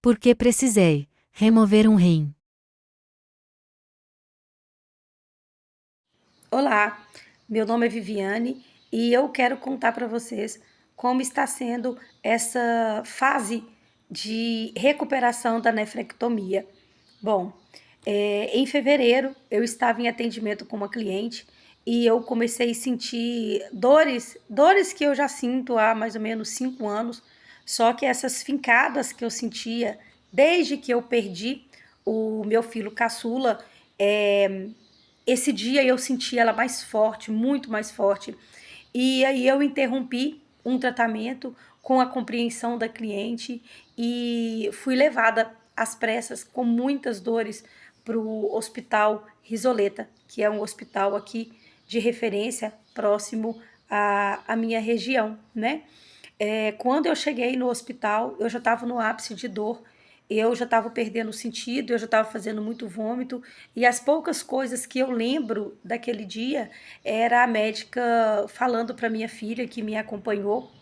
Porque precisei remover um rim. Olá, meu nome é Viviane e eu quero contar para vocês como está sendo essa fase de recuperação da nefrectomia. Bom, em fevereiro eu estava em atendimento com uma cliente e eu comecei a sentir dores que eu já sinto há mais ou menos 5 anos, só que essas fincadas que eu sentia desde que eu perdi o meu filho caçula, esse dia eu senti ela mais forte, muito mais forte. E aí eu interrompi um tratamento com a compreensão da cliente e fui levada às pressas com muitas dores para o Hospital Risoleta, que é um hospital aqui de referência próximo à minha região, né? Quando eu cheguei no hospital, eu já estava no ápice de dor, eu já estava perdendo o sentido, eu já estava fazendo muito vômito, e as poucas coisas que eu lembro daquele dia era a médica falando para minha filha que me acompanhou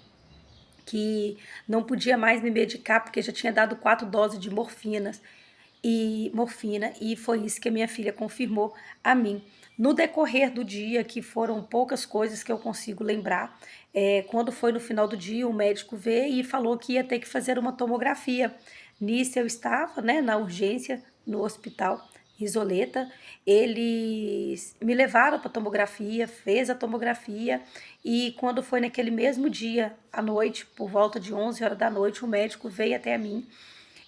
que não podia mais me medicar porque já tinha dado 4 doses de morfina, e foi isso que a minha filha confirmou a mim. No decorrer do dia, que foram poucas coisas que eu consigo lembrar, quando foi no final do dia, o médico veio e falou que ia ter que fazer uma tomografia. Nisso eu estava, né, na urgência, no hospital Isoleta. Eles me levaram para tomografia, fez a tomografia, e quando foi naquele mesmo dia, à noite, por volta de 11 horas da noite, o médico veio até mim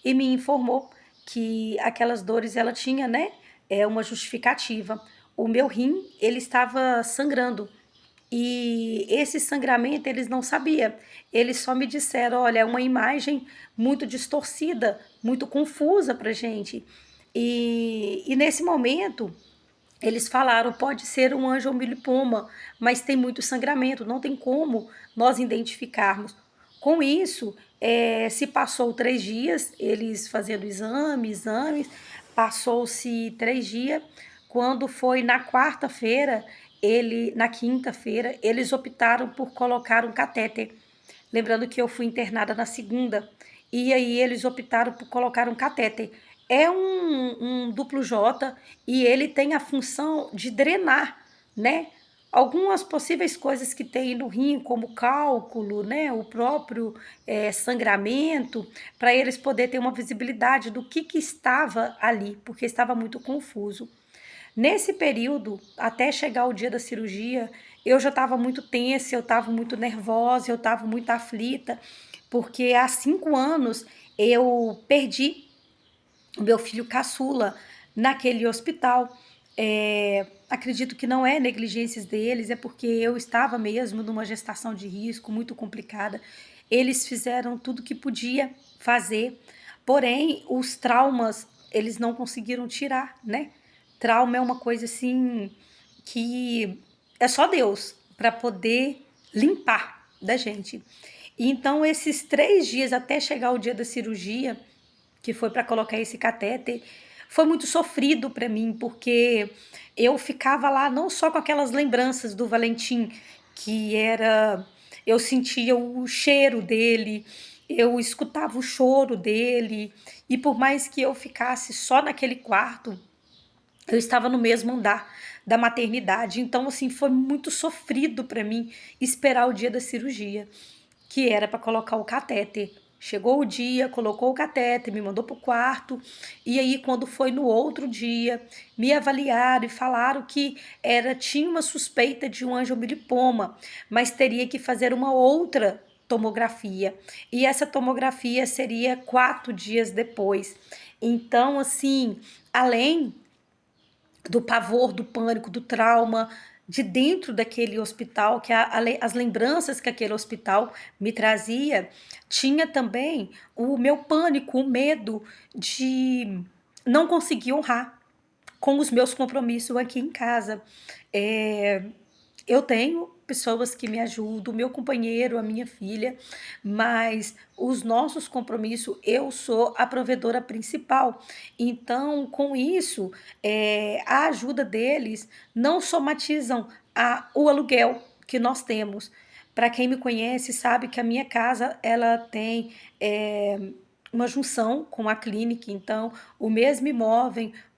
e me informou que aquelas dores ela tinha, né, uma justificativa. O meu rim, ele estava sangrando. E esse sangramento eles não sabiam. Eles só me disseram, olha, é uma imagem muito distorcida, muito confusa pra gente. E nesse momento, eles falaram, pode ser um angiomilipoma, mas tem muito sangramento, não tem como nós identificarmos. Com isso, se passou 3 dias, eles fazendo exames, passou-se 3 dias. Quando foi na quarta-feira, na quinta-feira, eles optaram por colocar um catéter. Lembrando que eu fui internada na segunda, e aí eles optaram por colocar um catéter. É um duplo J e ele tem a função de drenar, né? Algumas possíveis coisas que tem no rim, como cálculo, né? O próprio sangramento, para eles poderem ter uma visibilidade do que estava ali, porque estava muito confuso. Nesse período, até chegar o dia da cirurgia, eu já estava muito tensa, eu estava muito nervosa, eu estava muito aflita, porque há 5 anos eu perdi o meu filho caçula naquele hospital. Acredito que não é negligências deles, é porque eu estava mesmo numa gestação de risco muito complicada. Eles fizeram tudo que podia fazer, porém os traumas eles não conseguiram tirar, né? Trauma é uma coisa assim que é só Deus para poder limpar da gente. E então esses 3 dias até chegar o dia da cirurgia, que foi para colocar esse catéter, foi muito sofrido para mim, porque eu ficava lá não só com aquelas lembranças do Valentim, que era. Eu sentia o cheiro dele, eu escutava o choro dele, e por mais que eu ficasse só naquele quarto, eu estava no mesmo andar da maternidade, então assim foi muito sofrido para mim esperar o dia da cirurgia, que era para colocar o catéter. Chegou o dia, colocou o catéter, me mandou pro quarto, e aí quando foi no outro dia, me avaliaram e falaram que tinha uma suspeita de um angiomilipoma, mas teria que fazer uma outra tomografia. E essa tomografia seria 4 dias depois. Então, assim, além do pavor, do pânico, do trauma de dentro daquele hospital, que as lembranças que aquele hospital me trazia, tinha também o meu pânico, o medo de não conseguir honrar com os meus compromissos aqui em casa. É, eu tenho pessoas que me ajudam, o meu companheiro, a minha filha, mas os nossos compromissos, eu sou a provedora principal. Então, com isso, a ajuda deles não somatizam o aluguel que nós temos. Para quem me conhece, sabe que a minha casa ela tem uma junção com a clínica, então o mesmo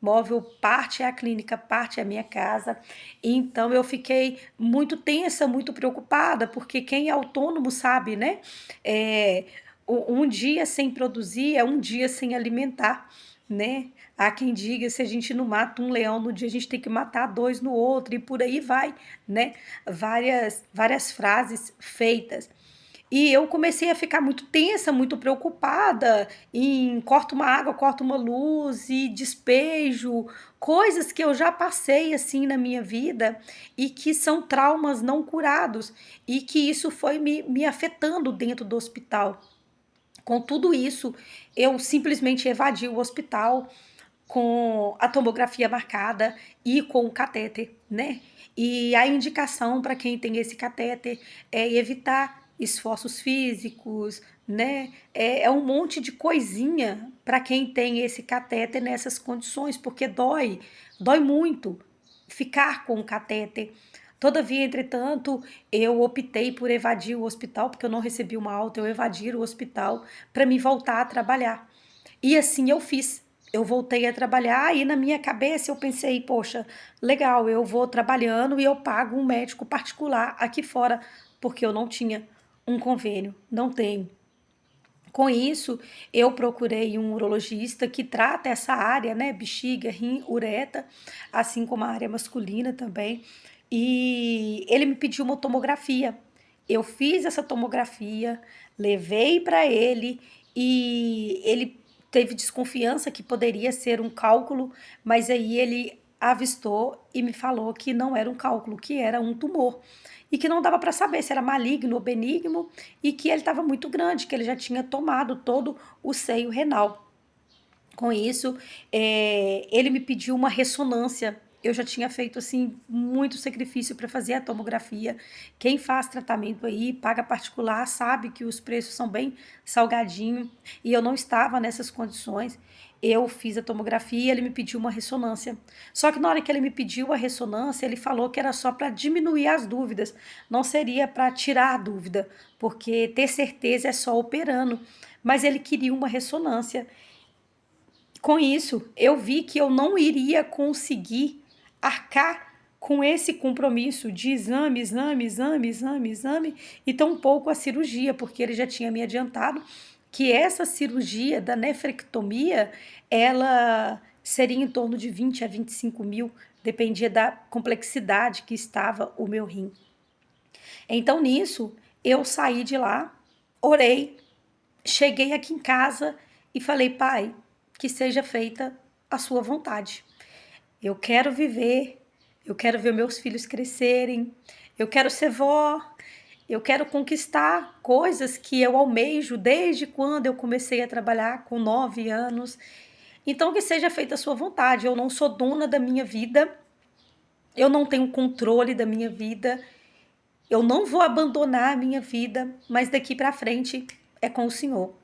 móvel parte é a clínica, parte é a minha casa. Então eu fiquei muito tensa, muito preocupada, porque quem é autônomo sabe, né? É, um dia sem produzir é um dia sem alimentar, né? Há quem diga, se a gente não mata um leão no dia, a gente tem que matar dois no outro, e por aí vai, né? Várias frases feitas. E eu comecei a ficar muito tensa, muito preocupada em corto uma água, corto uma luz e despejo, coisas que eu já passei assim na minha vida e que são traumas não curados e que isso foi me afetando dentro do hospital. Com tudo isso, eu simplesmente evadi o hospital com a tomografia marcada e com o catéter, né? E a indicação para quem tem esse catéter é evitar esforços físicos, né? É um monte de coisinha para quem tem esse catéter nessas condições, porque dói muito ficar com o catéter. Todavia, entretanto, eu optei por evadir o hospital, porque eu não recebi uma alta, eu evadi o hospital para me voltar a trabalhar. E assim eu fiz. Eu voltei a trabalhar e na minha cabeça eu pensei, poxa, legal, eu vou trabalhando e eu pago um médico particular aqui fora, porque eu não tinha um convênio, não tenho. Com isso, eu procurei um urologista que trata essa área, né, bexiga, rim, ureta, assim como a área masculina também. E ele me pediu uma tomografia. Eu fiz essa tomografia, levei para ele e ele teve desconfiança que poderia ser um cálculo, mas aí ele avistou e me falou que não era um cálculo, que era um tumor e que não dava para saber se era maligno ou benigno e que ele estava muito grande, que ele já tinha tomado todo o seio renal. Com isso, ele me pediu uma ressonância. Eu já tinha feito assim muito sacrifício para fazer a tomografia. Quem faz tratamento aí, paga particular, sabe que os preços são bem salgadinho e eu não estava nessas condições. Eu fiz a tomografia e ele me pediu uma ressonância. Só que na hora que ele me pediu a ressonância, ele falou que era só para diminuir as dúvidas, não seria para tirar a dúvida, porque ter certeza é só operando. Mas ele queria uma ressonância. Com isso, eu vi que eu não iria conseguir arcar com esse compromisso de exame, e tampouco a cirurgia, porque ele já tinha me adiantado que essa cirurgia da nefrectomia, ela seria em torno de 20 a 25 mil, dependia da complexidade que estava o meu rim. Então, nisso, eu saí de lá, orei, cheguei aqui em casa e falei, pai, que seja feita a sua vontade. Eu quero viver, eu quero ver meus filhos crescerem, eu quero ser vó, eu quero conquistar coisas que eu almejo desde quando eu comecei a trabalhar com 9 anos. Então, que seja feita a sua vontade. Eu não sou dona da minha vida, eu não tenho controle da minha vida, eu não vou abandonar a minha vida, mas daqui para frente é com o Senhor.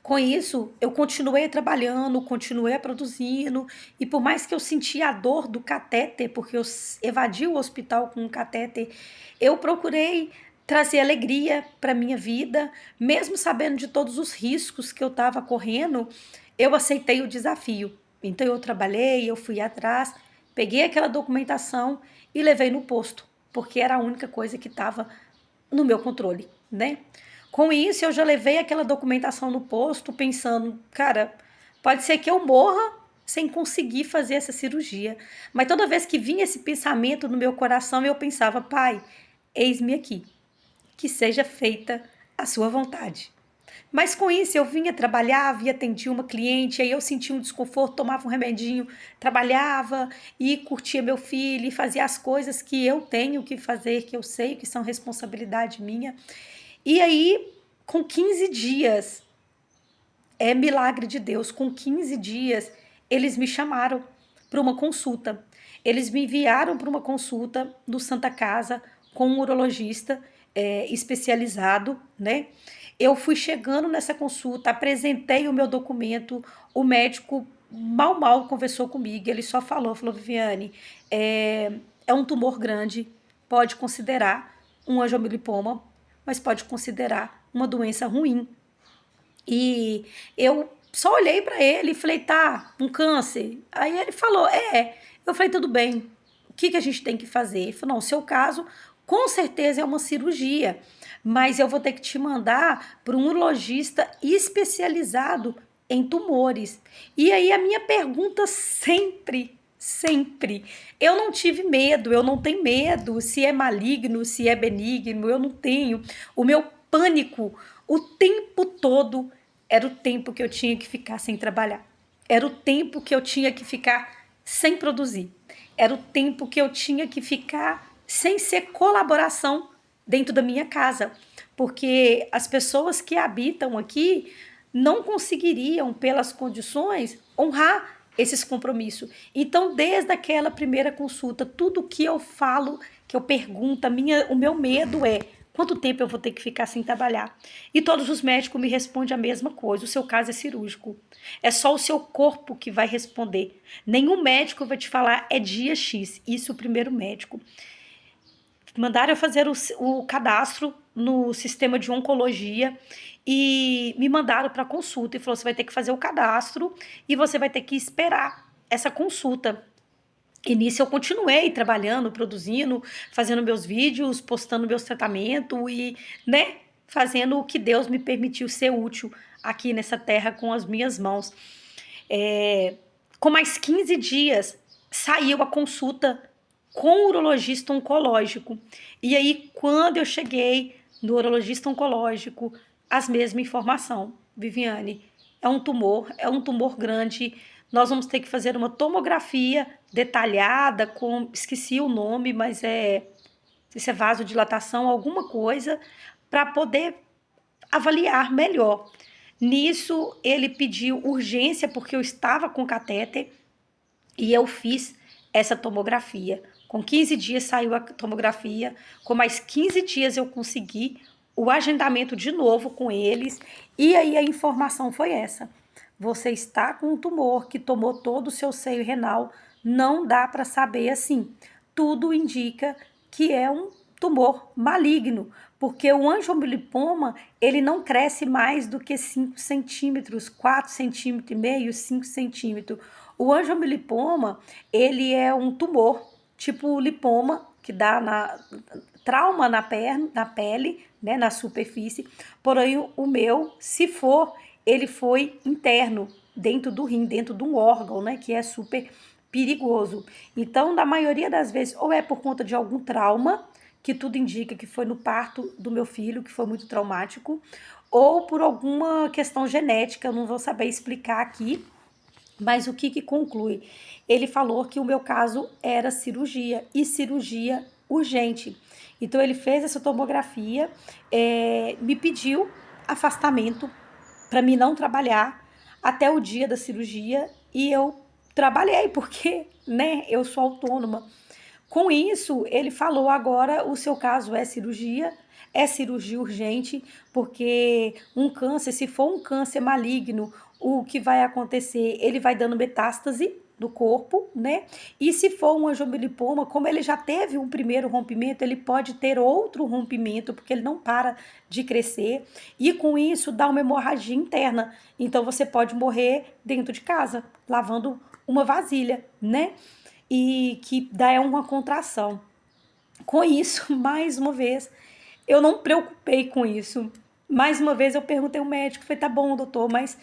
Com isso, eu continuei trabalhando, continuei produzindo, e por mais que eu sentia a dor do catéter, porque eu evadi o hospital com um catéter, eu procurei trazer alegria para minha vida, mesmo sabendo de todos os riscos que eu estava correndo, eu aceitei o desafio. Então eu trabalhei, eu fui atrás, peguei aquela documentação e levei no posto, porque era a única coisa que estava no meu controle, né? Com isso, eu já levei aquela documentação no posto, pensando, cara, pode ser que eu morra sem conseguir fazer essa cirurgia. Mas toda vez que vinha esse pensamento no meu coração, eu pensava, pai, eis-me aqui, que seja feita a sua vontade. Mas com isso eu vinha, trabalhava e atendia uma cliente, aí eu sentia um desconforto, tomava um remedinho, trabalhava e curtia meu filho e fazia as coisas que eu tenho que fazer, que eu sei que são responsabilidade minha. E aí, com 15 dias, é milagre de Deus, com 15 dias, eles me chamaram para uma consulta. Eles me enviaram para uma consulta do Santa Casa com um urologista especializado, né? Eu fui chegando nessa consulta, apresentei o meu documento, o médico mal conversou comigo, ele só falou, Viviane, é um tumor grande, pode considerar um angiolipoma, mas pode considerar uma doença ruim. E eu só olhei para ele e falei, tá, um câncer. Aí ele falou, é. Eu falei, tudo bem, o que que a gente tem que fazer? Ele falou, não, o seu caso com certeza é uma cirurgia, mas eu vou ter que te mandar para um urologista especializado em tumores. E aí a minha pergunta sempre, eu não tive medo, eu não tenho medo se é maligno, se é benigno, eu não tenho. O meu pânico o tempo todo era o tempo que eu tinha que ficar sem trabalhar. Era o tempo que eu tinha que ficar sem produzir. Era o tempo que eu tinha que ficar sem ser colaboração dentro da minha casa. Porque as pessoas que habitam aqui não conseguiriam, pelas condições, honrar esses compromissos. Então, desde aquela primeira consulta, tudo que eu falo, que eu pergunto, o meu medo é quanto tempo eu vou ter que ficar sem trabalhar? E todos os médicos me respondem a mesma coisa: o seu caso é cirúrgico. É só o seu corpo que vai responder. Nenhum médico vai te falar é dia X. Isso o primeiro médico. Mandaram eu fazer o cadastro no sistema de oncologia e me mandaram para consulta e falou: você vai ter que fazer o cadastro e você vai ter que esperar essa consulta. E nisso eu continuei trabalhando, produzindo, fazendo meus vídeos, postando meus tratamentos e, né, fazendo o que Deus me permitiu ser útil aqui nessa terra com as minhas mãos. Com mais 15 dias, saiu a consulta com o urologista oncológico. E aí, quando eu cheguei no urologista oncológico, as mesmas informações. Viviane, é um tumor grande, nós vamos ter que fazer uma tomografia detalhada, esqueci o nome, mas se é vasodilatação, alguma coisa, para poder avaliar melhor. Nisso, ele pediu urgência, porque eu estava com catéter, e eu fiz essa tomografia. Com 15 dias saiu a tomografia, com mais 15 dias eu consegui o agendamento de novo com eles, e aí a informação foi essa: você está com um tumor que tomou todo o seu seio renal, não dá para saber assim. Tudo indica que é um tumor maligno, porque o angiolipoma, ele não cresce mais do que 5 centímetros, 4 centímetros e meio, 5 centímetros. O angiolipoma, ele é um tumor, tipo lipoma, que dá trauma na perna, na pele, né, na superfície. Porém, o meu, se for, ele foi interno, dentro do rim, dentro de um órgão, né, que é super perigoso. Então, na maioria das vezes, ou é por conta de algum trauma, que tudo indica que foi no parto do meu filho, que foi muito traumático, ou por alguma questão genética, eu não vou saber explicar aqui, mas o que conclui? Ele falou que o meu caso era cirurgia, e cirurgia urgente. Então ele fez essa tomografia, me pediu afastamento para mim não trabalhar até o dia da cirurgia, e eu trabalhei porque, né, eu sou autônoma. Com isso, ele falou: agora o seu caso é cirurgia urgente, porque um câncer, se for um câncer maligno, o que vai acontecer? Ele vai dando metástase no corpo, né? E se for um angiolipoma, como ele já teve um primeiro rompimento, ele pode ter outro rompimento, porque ele não para de crescer, e com isso dá uma hemorragia interna. Então você pode morrer dentro de casa, lavando uma vasilha, né? E que dá uma contração. Com isso, mais uma vez, eu não me preocupei com isso. Mais uma vez eu perguntei ao médico, falei: tá bom, doutor, mas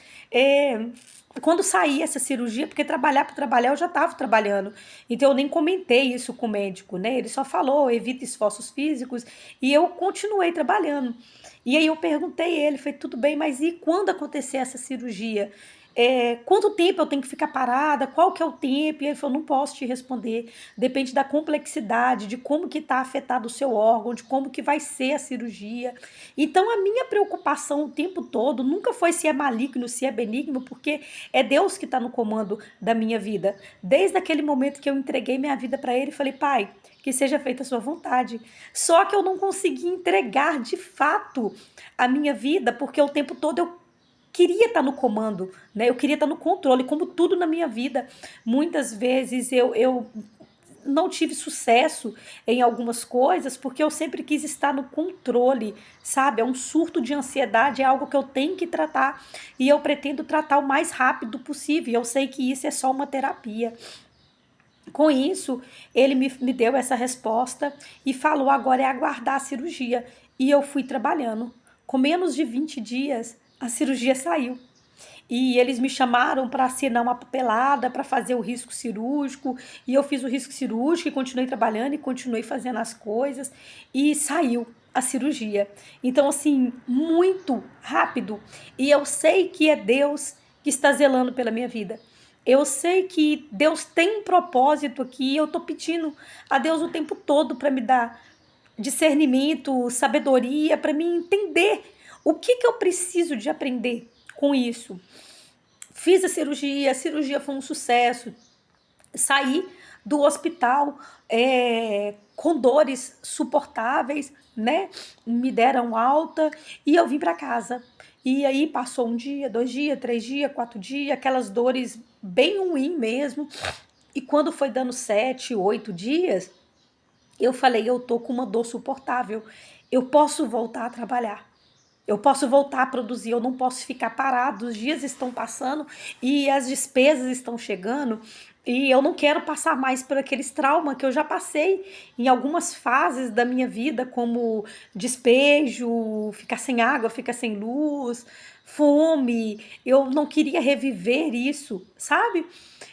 quando sair essa cirurgia, porque trabalhar para trabalhar eu já estava trabalhando, então eu nem comentei isso com o médico, né? Ele só falou: evita esforços físicos, e eu continuei trabalhando. E aí eu perguntei a ele, falei: tudo bem, mas e quando acontecer essa cirurgia? Quanto tempo eu tenho que ficar parada? Qual que é o tempo? E ele falou: não posso te responder, depende da complexidade, de como que está afetado o seu órgão, de como que vai ser a cirurgia. Então a minha preocupação o tempo todo nunca foi se é maligno, se é benigno, porque é Deus que está no comando da minha vida. Desde aquele momento que eu entreguei minha vida para ele, falei: pai, que seja feita a sua vontade. Só que eu não consegui entregar de fato a minha vida, porque o tempo todo eu queria estar no comando, né? Eu queria estar no controle, como tudo na minha vida. Muitas vezes eu não tive sucesso em algumas coisas porque eu sempre quis estar no controle, sabe? É um surto de ansiedade, é algo que eu tenho que tratar e eu pretendo tratar o mais rápido possível. Eu sei que isso é só uma terapia. Com isso, ele me deu essa resposta e falou: agora é aguardar a cirurgia. E eu fui trabalhando. Com menos de 20 dias, a cirurgia saiu. E eles me chamaram para assinar uma papelada para fazer o risco cirúrgico. E eu fiz o risco cirúrgico e continuei trabalhando e continuei fazendo as coisas. E saiu a cirurgia. Então, assim, muito rápido. E eu sei que é Deus que está zelando pela minha vida. Eu sei que Deus tem um propósito aqui. E eu estou pedindo a Deus o tempo todo para me dar discernimento, sabedoria, para me entender o que, que eu preciso de aprender com isso. Fiz a cirurgia foi um sucesso. Saí do hospital com dores suportáveis, né? Me deram alta e eu vim para casa. E aí passou um dia, 2 dias, 3 dias, 4 dias, aquelas dores bem ruins mesmo. E quando foi dando 7, 8 dias, eu falei, eu tô com uma dor suportável. Eu posso voltar a trabalhar. Eu posso voltar a produzir, eu não posso ficar parado. Os dias estão passando e as despesas estão chegando e eu não quero passar mais por aqueles traumas que eu já passei em algumas fases da minha vida, como despejo, ficar sem água, ficar sem luz, fome. Eu não queria reviver isso, sabe?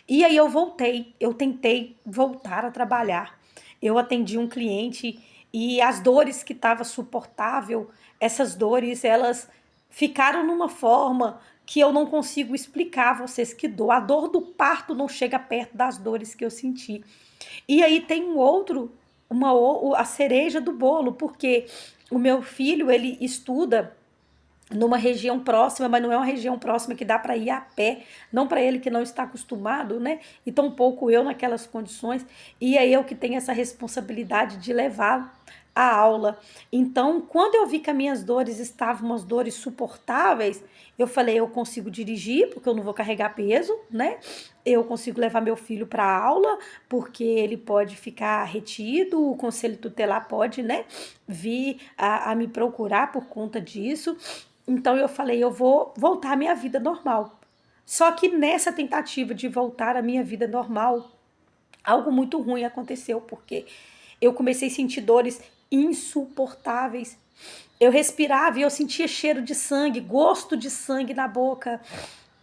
E aí eu voltei, eu tentei voltar a trabalhar. Eu atendi um cliente e as dores que estava suportável, essas dores, elas ficaram numa forma que eu não consigo explicar a vocês que dor. A dor do parto não chega perto das dores que eu senti. E aí tem um outro, a cereja do bolo, porque o meu filho, ele estuda numa região próxima, mas não é uma região próxima que dá para ir a pé, não para ele que não está acostumado, né? E tampouco eu naquelas condições, e é eu que tenho essa responsabilidade de levar a aula. Então, quando eu vi que as minhas dores estavam umas dores suportáveis, eu falei, eu consigo dirigir, porque eu não vou carregar peso, né? Eu consigo levar meu filho para a aula, porque ele pode ficar retido, o conselho tutelar pode, né, vir a me procurar por conta disso. Então eu falei, eu vou voltar à minha vida normal. Só que nessa tentativa de voltar à minha vida normal, algo muito ruim aconteceu, porque eu comecei a sentir dores insuportáveis. Eu respirava e eu sentia cheiro de sangue, gosto de sangue na boca.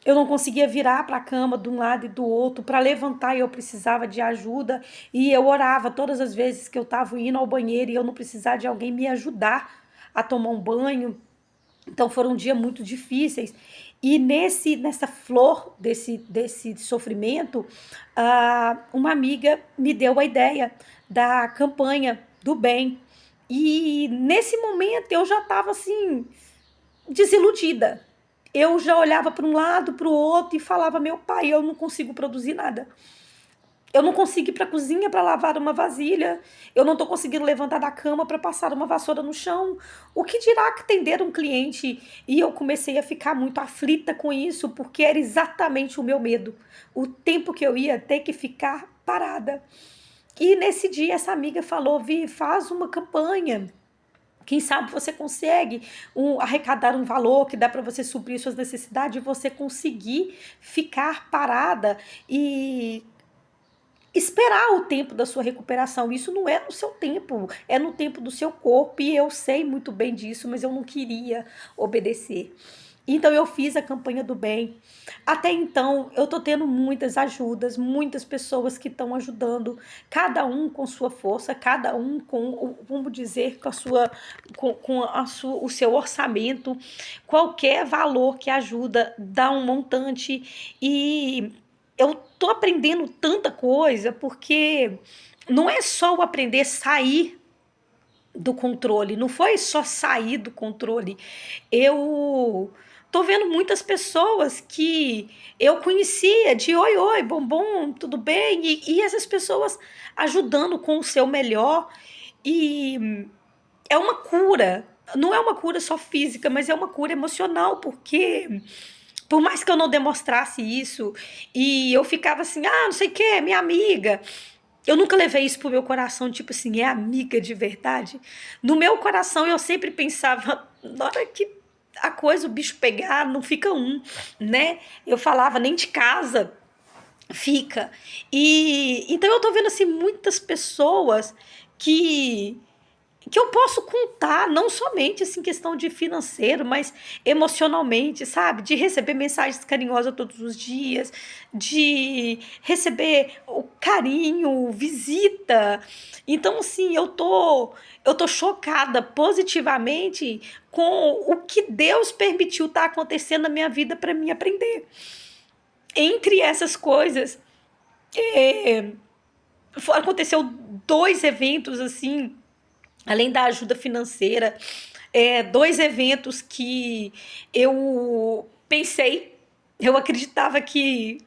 Eu não conseguia virar para a cama de um lado e do outro. Para levantar, eu precisava de ajuda. E eu orava todas as vezes que eu estava indo ao banheiro e eu não precisava de alguém me ajudar a tomar um banho. Então foram dias muito difíceis. E nessa flor desse sofrimento, uma amiga me deu a ideia da campanha do bem. E nesse momento eu já estava assim, desiludida. Eu já olhava para um lado, para o outro e falava: meu pai, eu não consigo produzir nada. Eu não consigo ir para a cozinha para lavar uma vasilha. Eu não estou conseguindo levantar da cama para passar uma vassoura no chão. O que dirá que atender um cliente? E eu comecei a ficar muito aflita com isso, porque era exatamente o meu medo. O tempo que eu ia ter que ficar parada. E nesse dia essa amiga falou: Vi, faz uma campanha. Quem sabe você consegue arrecadar um valor que dá para você suprir suas necessidades e você conseguir ficar parada e esperar o tempo da sua recuperação. Isso não é no seu tempo, é no tempo do seu corpo. E eu sei muito bem disso, mas eu não queria obedecer. Então eu fiz a campanha do bem. Até então eu tô tendo muitas ajudas, muitas pessoas que estão ajudando, cada um com sua força, cada um com, vamos dizer, o seu orçamento. Qualquer valor que ajuda dá um montante. E eu tô aprendendo tanta coisa, porque não é só o aprender a sair do controle, não foi só sair do controle. Eu tô vendo muitas pessoas que eu conhecia de oi, oi, bombom, tudo bem? E essas pessoas ajudando com o seu melhor. E é uma cura. Não é uma cura só física, mas é uma cura emocional, porque por mais que eu não demonstrasse isso, e eu ficava assim, não sei o que, minha amiga, Eu nunca levei isso pro meu coração, tipo assim, é amiga de verdade. No meu coração eu sempre pensava, na hora que a coisa, o bicho pegar, não fica um, né? Eu falava, nem de casa fica. E então eu tô vendo assim muitas pessoas que que eu posso contar, não somente assim questão de financeiro, mas emocionalmente, sabe? De receber mensagens carinhosas todos os dias, de receber o carinho, visita. Então, assim, eu tô chocada positivamente com o que Deus permitiu estar acontecendo na minha vida para mim aprender. Entre essas coisas, aconteceu dois eventos assim, além da ajuda financeira, dois eventos que eu pensei, eu acreditava que,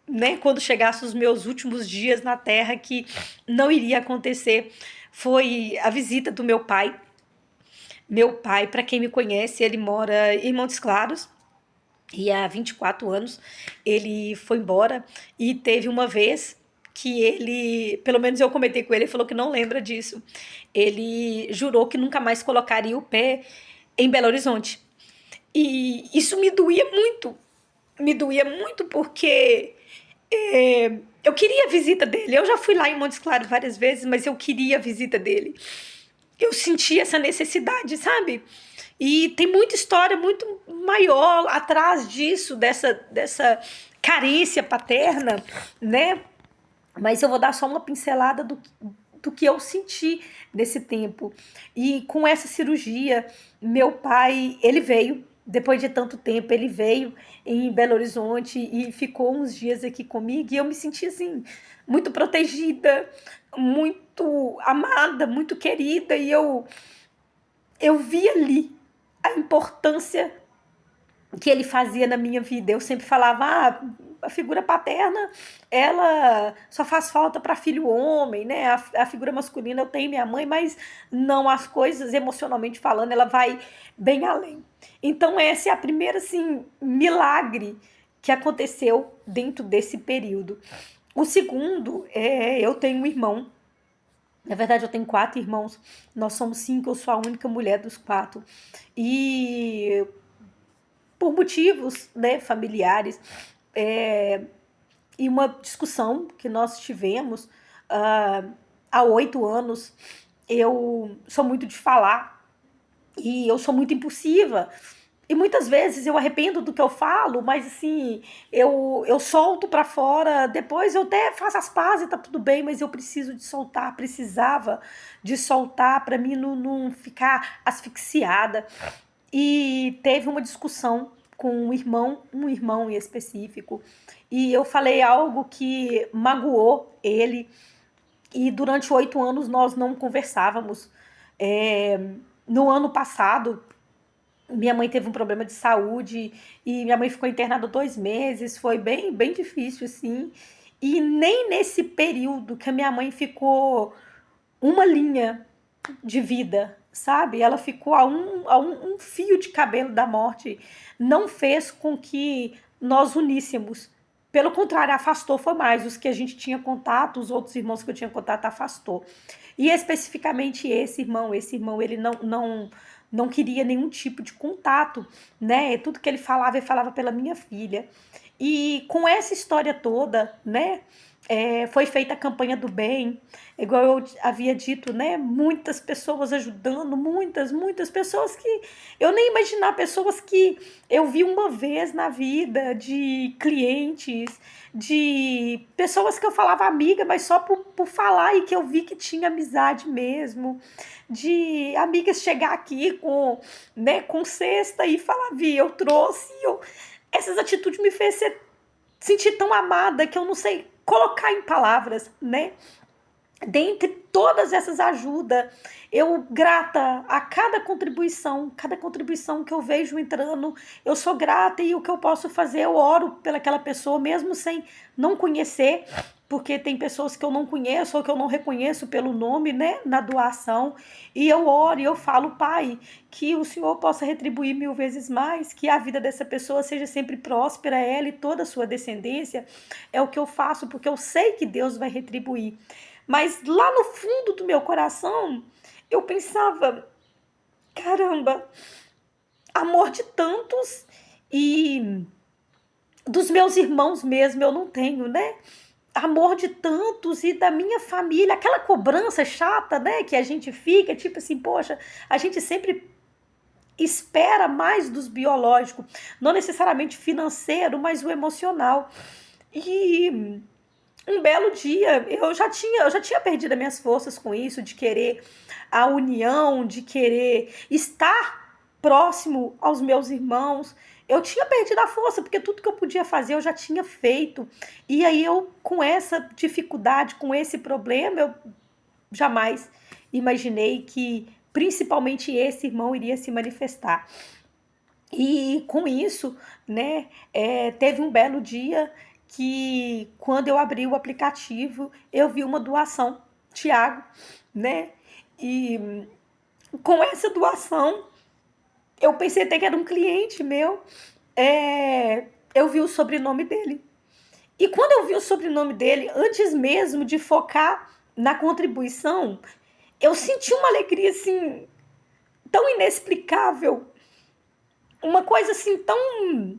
né, quando chegasse os meus últimos dias na Terra, que não iria acontecer. Foi a visita do meu pai. Meu pai, para quem me conhece, ele mora em Montes Claros. E há 24 anos ele foi embora e teve uma vez que ele, pelo menos eu comentei com ele, ele falou que não lembra disso. Ele jurou que nunca mais colocaria o pé em Belo Horizonte. E isso me doía muito porque eu queria a visita dele. Eu já fui lá em Montes Claros várias vezes, mas eu queria a visita dele. Eu senti essa necessidade, sabe? E tem muita história muito maior atrás disso, dessa carência paterna, né? Mas eu vou dar só uma pincelada do que eu senti nesse tempo. E com essa cirurgia, meu pai, ele veio, depois de tanto tempo, ele veio em Belo Horizonte e ficou uns dias aqui comigo. E eu me senti assim, muito protegida, muito amada, muito querida. E eu vi ali a importância que ele fazia na minha vida. Eu sempre falava, a figura paterna, ela só faz falta para filho homem, né? A figura masculina, eu tenho minha mãe, mas não, as coisas, emocionalmente falando, ela vai bem além. Então, esse é a primeira, assim, milagre que aconteceu dentro desse período. O segundo eu tenho um irmão. Na verdade, eu tenho 4 irmãos. Nós somos 5, eu sou a única mulher dos 4. E por motivos, né, familiares, é, e uma discussão que nós tivemos há 8 anos. Eu sou muito de falar e eu sou muito impulsiva. E muitas vezes eu arrependo do que eu falo, mas assim, eu solto pra fora, depois eu até faço as pazes, tá tudo bem, mas eu preciso de soltar, precisava de soltar pra mim não ficar asfixiada. E teve uma discussão com um irmão em específico, e eu falei algo que magoou ele, e durante 8 anos nós não conversávamos. É, no ano passado, minha mãe teve um problema de saúde e minha mãe ficou internada 2 meses, foi bem, bem difícil, assim. E nem nesse período que a minha mãe ficou uma linha de vida, sabe? Ela ficou a um fio de cabelo da morte. Não fez com que nós uníssemos. Pelo contrário, afastou foi mais. Os que a gente tinha contato, os outros irmãos que eu tinha contato, afastou. E especificamente esse irmão, ele não queria nenhum tipo de contato, né? Tudo que ele falava pela minha filha. E com essa história toda, né? Foi feita a campanha do bem, igual eu havia dito, né? Muitas pessoas ajudando, muitas pessoas que eu nem imaginar, pessoas que eu vi uma vez na vida, de clientes, de pessoas que eu falava amiga, mas só por falar e que eu vi que tinha amizade mesmo, de amigas chegar aqui com cesta e falar, Vi, eu trouxe, essas atitudes me fez sentir tão amada que eu não sei colocar em palavras, né? Dentre todas essas ajudas, eu grata a cada contribuição que eu vejo entrando, eu sou grata e o que eu posso fazer, eu oro pelaquela pessoa, mesmo sem não conhecer, porque tem pessoas que eu não conheço ou que eu não reconheço pelo nome, né, na doação, e eu oro e eu falo, Pai, que o Senhor possa retribuir 1000 vezes mais, que a vida dessa pessoa seja sempre próspera, ela e toda a sua descendência, é o que eu faço, porque eu sei que Deus vai retribuir. Mas lá no fundo do meu coração, eu pensava, caramba, amor de tantos e dos meus irmãos mesmo eu não tenho, né? Amor de tantos e da minha família, aquela cobrança chata, né, que a gente fica, tipo assim, poxa, a gente sempre espera mais dos biológicos, não necessariamente financeiro, mas o emocional. E um belo dia, eu já tinha perdido as minhas forças com isso, de querer a união, de querer estar próximo aos meus irmãos. Eu tinha perdido a força, porque tudo que eu podia fazer eu já tinha feito. E aí eu, com essa dificuldade, com esse problema, eu jamais imaginei que principalmente esse irmão iria se manifestar. E com isso, né, teve um belo dia que, quando eu abri o aplicativo, eu vi uma doação, Tiago, né? E com essa doação, eu pensei até que era um cliente meu, eu vi o sobrenome dele. E quando eu vi o sobrenome dele, antes mesmo de focar na contribuição, eu senti uma alegria assim, tão inexplicável, uma coisa assim tão.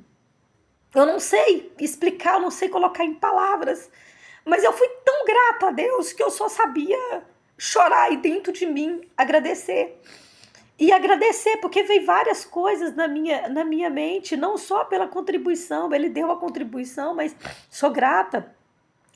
Eu não sei explicar, eu não sei colocar em palavras, mas eu fui tão grata a Deus que eu só sabia chorar aí dentro de mim, agradecer. E agradecer, porque veio várias coisas na minha mente, não só pela contribuição, ele deu a contribuição, mas sou grata.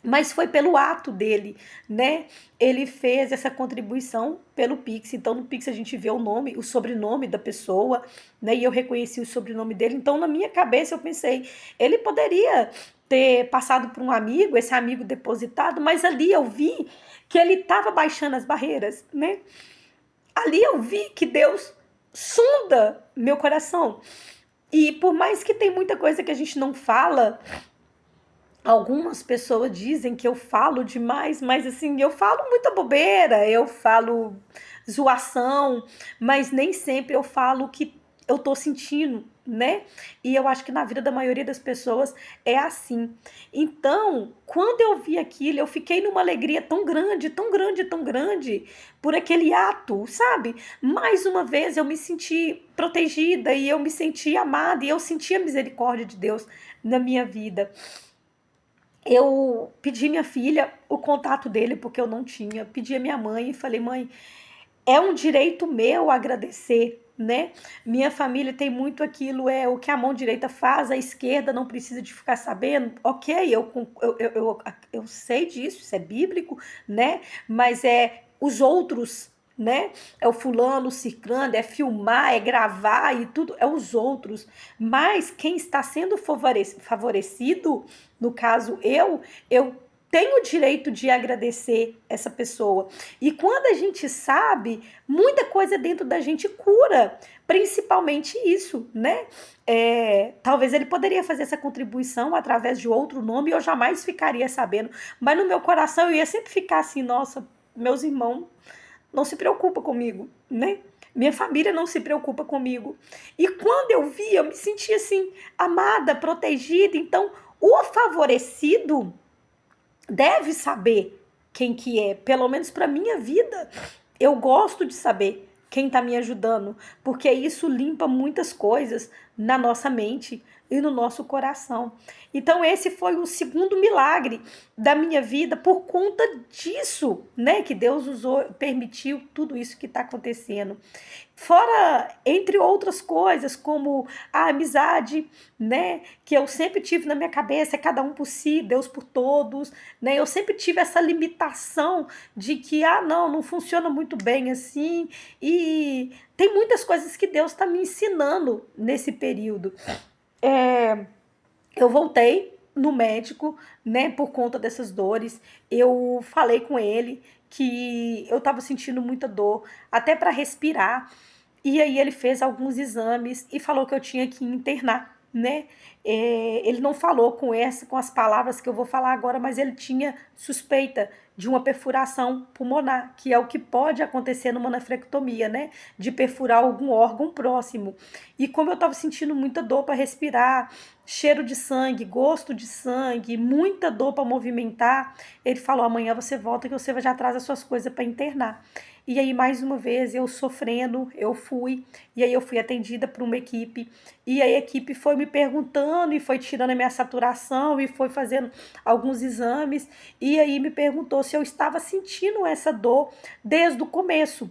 Mas foi pelo ato dele, né? Ele fez essa contribuição pelo Pix. Então, no Pix a gente vê o nome, o sobrenome da pessoa, né? E eu reconheci o sobrenome dele. Então, na minha cabeça, eu pensei, ele poderia ter passado por um amigo, esse amigo depositado, mas ali eu vi que ele estava baixando as barreiras, né? Ali eu vi que Deus sonda meu coração. E por mais que tem muita coisa que a gente não fala, algumas pessoas dizem que eu falo demais, mas assim, eu falo muita bobeira, eu falo zoação, mas nem sempre eu falo o que eu tô sentindo, né? E eu acho que na vida da maioria das pessoas é assim. Então, quando eu vi aquilo, eu fiquei numa alegria tão grande, tão grande, tão grande, por aquele ato, sabe? Mais uma vez eu me senti protegida e eu me senti amada e eu senti a misericórdia de Deus na minha vida. Eu pedi minha filha o contato dele, porque eu não tinha. Pedi a minha mãe e falei, mãe, é um direito meu agradecer, né? Minha família tem muito aquilo, é o que a mão direita faz, a esquerda não precisa de ficar sabendo. Ok, eu sei disso, isso é bíblico, né? Mas é os outros, né? É o fulano, o ciclano, é filmar, é gravar e tudo, é os outros. Mas quem está sendo favorecido, no caso eu tenho o direito de agradecer essa pessoa. E quando a gente sabe, muita coisa dentro da gente cura, principalmente isso, né? Talvez ele poderia fazer essa contribuição através de outro nome e eu jamais ficaria sabendo. Mas no meu coração eu ia sempre ficar assim, nossa, meus irmãos não se preocupam comigo, né? Minha família não se preocupa comigo. E quando eu vi, eu me senti assim, amada, protegida. Então, o favorecido deve saber quem que é, pelo menos para minha vida. Eu gosto de saber quem está me ajudando, porque isso limpa muitas coisas na nossa mente e no nosso coração. Então esse foi o segundo milagre da minha vida por conta disso, né? Que Deus usou, permitiu tudo isso que está acontecendo. Fora, entre outras coisas, como a amizade, né? Que eu sempre tive na minha cabeça, é cada um por si, Deus por todos, né? Eu sempre tive essa limitação de que, não, não funciona muito bem assim. E tem muitas coisas que Deus está me ensinando nesse período. É, eu voltei no médico, né, por conta dessas dores. Eu falei com ele que eu estava sentindo muita dor, até para respirar. E aí ele fez alguns exames e falou que eu tinha que internar, né? Ele não falou com as palavras que eu vou falar agora, mas ele tinha suspeita de uma perfuração pulmonar, que é o que pode acontecer numa nefrectomia, né? De perfurar algum órgão próximo. E como eu estava sentindo muita dor para respirar, cheiro de sangue, gosto de sangue, muita dor para movimentar. Ele falou: amanhã você volta que você já traz as suas coisas para internar. E aí, mais uma vez, eu sofrendo, eu fui, e aí eu fui atendida por uma equipe, e a equipe foi me perguntando, e foi tirando a minha saturação, e foi fazendo alguns exames, e aí me perguntou se eu estava sentindo essa dor desde o começo.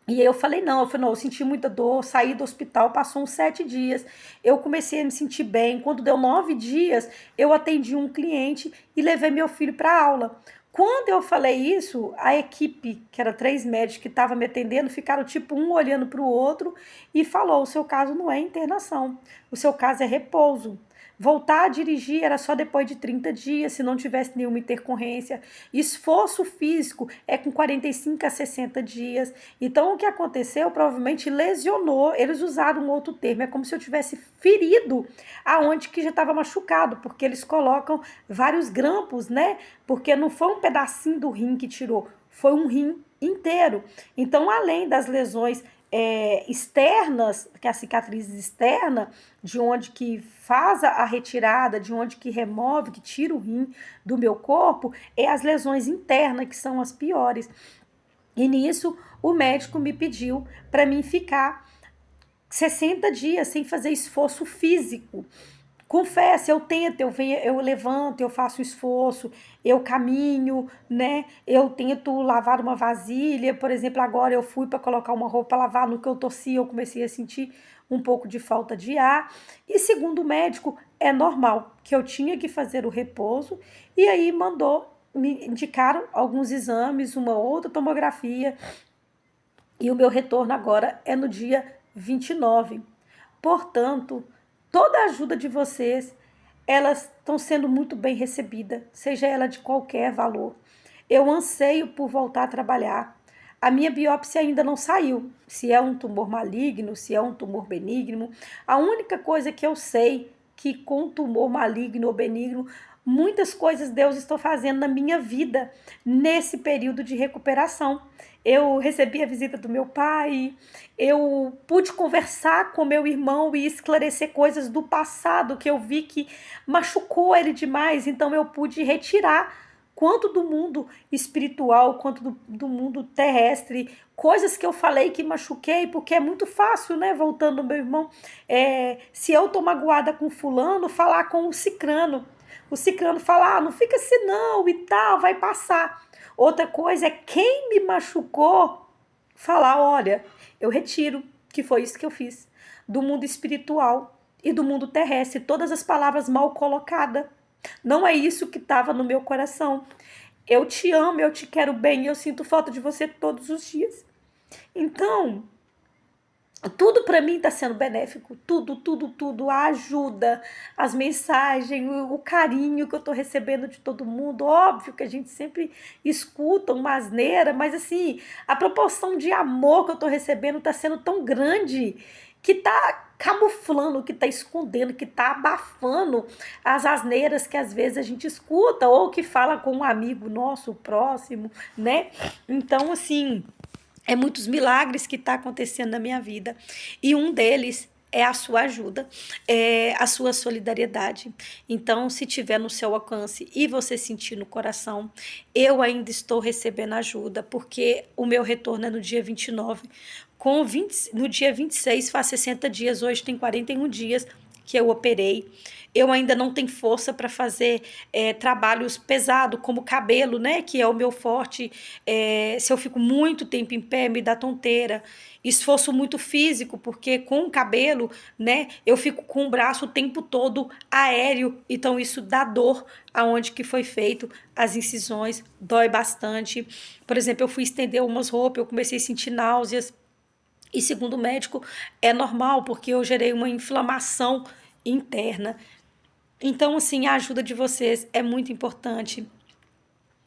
E aí eu falei, não, eu senti muita dor, saí do hospital, passou uns 7 dias, eu comecei a me sentir bem, quando deu 9 dias, eu atendi um cliente e levei meu filho para aula. Quando eu falei isso, a equipe, que era 3 médicos que estavam me atendendo, ficaram tipo um olhando para o outro e falou, o seu caso não é internação, o seu caso é repouso. Voltar a dirigir era só depois de 30 dias, se não tivesse nenhuma intercorrência. Esforço físico é com 45 a 60 dias. Então, o que aconteceu provavelmente lesionou. Eles usaram um outro termo. É como se eu tivesse ferido aonde que já estava machucado, porque eles colocam vários grampos, né? Porque não foi um pedacinho do rim que tirou, foi um rim inteiro. Então, além das lesões externas, que é a cicatriz externa, de onde que faz a retirada, de onde que remove, que tira o rim do meu corpo, é as lesões internas, que são as piores. E nisso, o médico me pediu para mim ficar 60 dias sem fazer esforço físico. Confesso, eu tento, eu levanto, eu faço esforço, eu caminho, né? Eu tento lavar uma vasilha, por exemplo, agora eu fui para colocar uma roupa para lavar, no que eu tossi, eu comecei a sentir um pouco de falta de ar. E segundo o médico, é normal que eu tinha que fazer o repouso e aí me indicaram alguns exames, uma outra tomografia e o meu retorno agora é no dia 29. Portanto, toda a ajuda de vocês, elas estão sendo muito bem recebidas, seja ela de qualquer valor. Eu anseio por voltar a trabalhar. A minha biópsia ainda não saiu, se é um tumor maligno, se é um tumor benigno. A única coisa que eu sei que com tumor maligno ou benigno, muitas coisas Deus está fazendo na minha vida nesse período de recuperação. Eu recebi a visita do meu pai, eu pude conversar com meu irmão e esclarecer coisas do passado que eu vi que machucou ele demais, então eu pude retirar quanto do mundo espiritual, quanto do mundo terrestre, coisas que eu falei que machuquei, porque é muito fácil, né? Voltando ao meu irmão, se eu tô magoada com fulano, falar com o cicrano falar, não fica assim não e tal, vai passar. Outra coisa é quem me machucou falar, olha, eu retiro, que foi isso que eu fiz, do mundo espiritual e do mundo terrestre, todas as palavras mal colocadas. Não é isso que estava no meu coração. Eu te amo, eu te quero bem, eu sinto falta de você todos os dias. Então, tudo para mim está sendo benéfico, tudo, a ajuda, as mensagens, o carinho que eu estou recebendo de todo mundo. Óbvio que a gente sempre escuta uma asneira, mas assim, a proporção de amor que eu estou recebendo está sendo tão grande que está camuflando, que está escondendo, que está abafando as asneiras que às vezes a gente escuta ou que fala com um amigo nosso, próximo, né? Então, assim, é muitos milagres que está acontecendo na minha vida. E um deles é a sua ajuda, é a sua solidariedade. Então, se tiver no seu alcance e você sentir no coração, eu ainda estou recebendo ajuda, porque o meu retorno é no dia 29. No dia 26 faz 60 dias, hoje tem 41 dias que eu operei. Eu ainda não tenho força para fazer trabalhos pesados, como cabelo, né? Que é o meu forte. Se eu fico muito tempo em pé, me dá tonteira. Esforço muito físico, porque com o cabelo, né? Eu fico com o braço o tempo todo aéreo. Então, isso dá dor aonde que foi feito as incisões, dói bastante. Por exemplo, eu fui estender umas roupas, eu comecei a sentir náuseas. E segundo o médico, é normal, porque eu gerei uma inflamação interna. Então, assim, a ajuda de vocês é muito importante.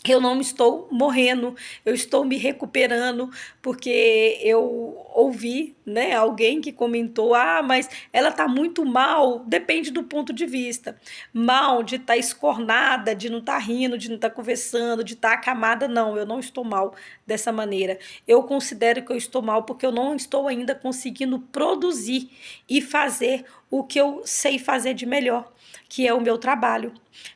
Eu não estou morrendo, eu estou me recuperando, porque eu ouvi, né, alguém que comentou, mas ela está muito mal, depende do ponto de vista. Mal de estar escornada, de não estar rindo, de não estar conversando, de estar acamada, não, eu não estou mal dessa maneira. Eu considero que eu estou mal porque eu não estou ainda conseguindo produzir e fazer o que eu sei fazer de melhor. que é o meu trabalho.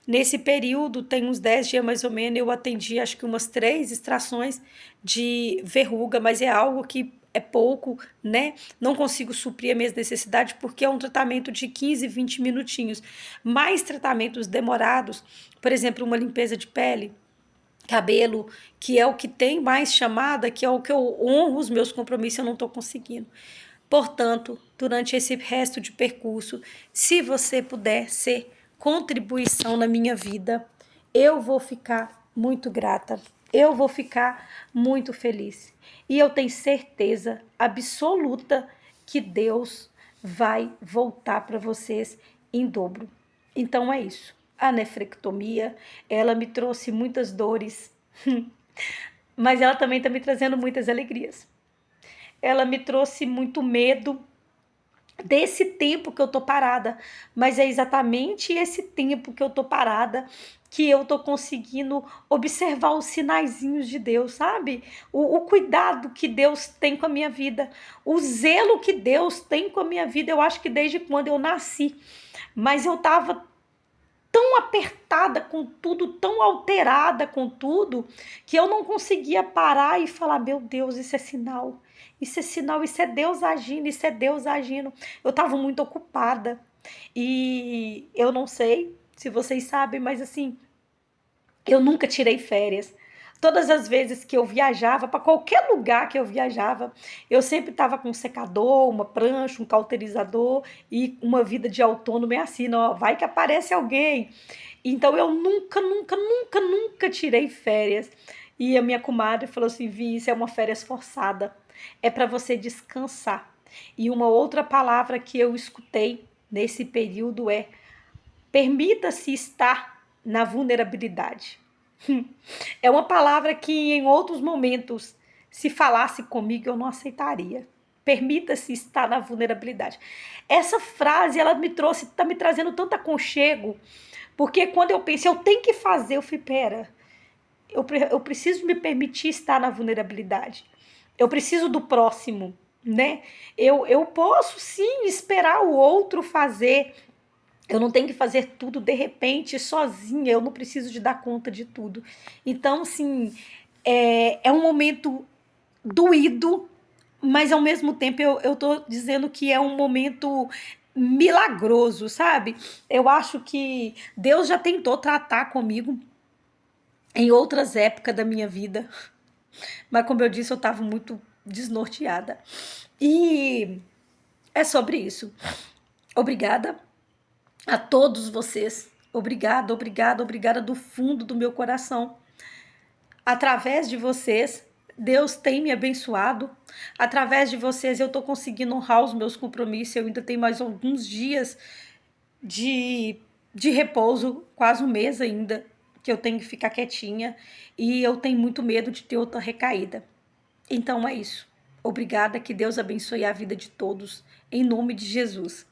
Nesse período, tem uns 10 dias mais ou menos, eu atendi acho que umas 3 extrações de verruga, mas é algo que é pouco, né? Não consigo suprir a minha necessidade porque é um tratamento de 15, 20 minutinhos. Mais tratamentos demorados, por exemplo, uma limpeza de pele, cabelo, que é o que tem mais chamada, que é o que eu honro os meus compromissos, eu não estou conseguindo. Portanto, durante esse resto de percurso, se você puder ser contribuição na minha vida, eu vou ficar muito grata, eu vou ficar muito feliz. E eu tenho certeza absoluta que Deus vai voltar para vocês em dobro. Então é isso. A nefrectomia, ela me trouxe muitas dores, mas ela também está me trazendo muitas alegrias. Ela me trouxe muito medo desse tempo que eu tô parada, mas é exatamente esse tempo que eu tô parada que eu tô conseguindo observar os sinaizinhos de Deus, sabe? O cuidado que Deus tem com a minha vida, o zelo que Deus tem com a minha vida, eu acho que desde quando eu nasci, mas eu tava tão apertada com tudo, tão alterada com tudo, que eu não conseguia parar e falar: meu Deus, isso é sinal. Isso é sinal, isso é Deus agindo, isso é Deus agindo. Eu estava muito ocupada. E eu não sei se vocês sabem, mas assim, eu nunca tirei férias. Todas as vezes que eu viajava, para qualquer lugar que eu viajava, eu sempre estava com um secador, uma prancha, um cauterizador e uma vida de autônomo é assim, ó, vai que aparece alguém. Então eu nunca tirei férias. E a minha comadre falou assim: Vi, isso é uma férias forçada. É para você descansar. E uma outra palavra que eu escutei nesse período é: permita-se estar na vulnerabilidade. É uma palavra que em outros momentos, se falasse comigo, eu não aceitaria. Permita-se estar na vulnerabilidade. Essa frase, ela me trouxe, tá me trazendo tanto aconchego, porque quando eu pensei, eu tenho que fazer, eu falei: pera, eu preciso me permitir estar na vulnerabilidade. Eu preciso do próximo, né? Eu posso sim esperar o outro fazer. Eu não tenho que fazer tudo de repente, sozinha. Eu não preciso de dar conta de tudo. Então, assim, é um momento doído, mas ao mesmo tempo eu tô dizendo que é um momento milagroso, sabe? Eu acho que Deus já tentou tratar comigo em outras épocas da minha vida, mas como eu disse, eu estava muito desnorteada. E é sobre isso. Obrigada a todos vocês. Obrigada, obrigada, obrigada do fundo do meu coração. Através de vocês, Deus tem me abençoado. Através de vocês, eu estou conseguindo honrar os meus compromissos. Eu ainda tenho mais alguns dias de repouso, quase um mês ainda, que eu tenho que ficar quietinha. E eu tenho muito medo de ter outra recaída. Então é isso. Obrigada, que Deus abençoe a vida de todos, em nome de Jesus.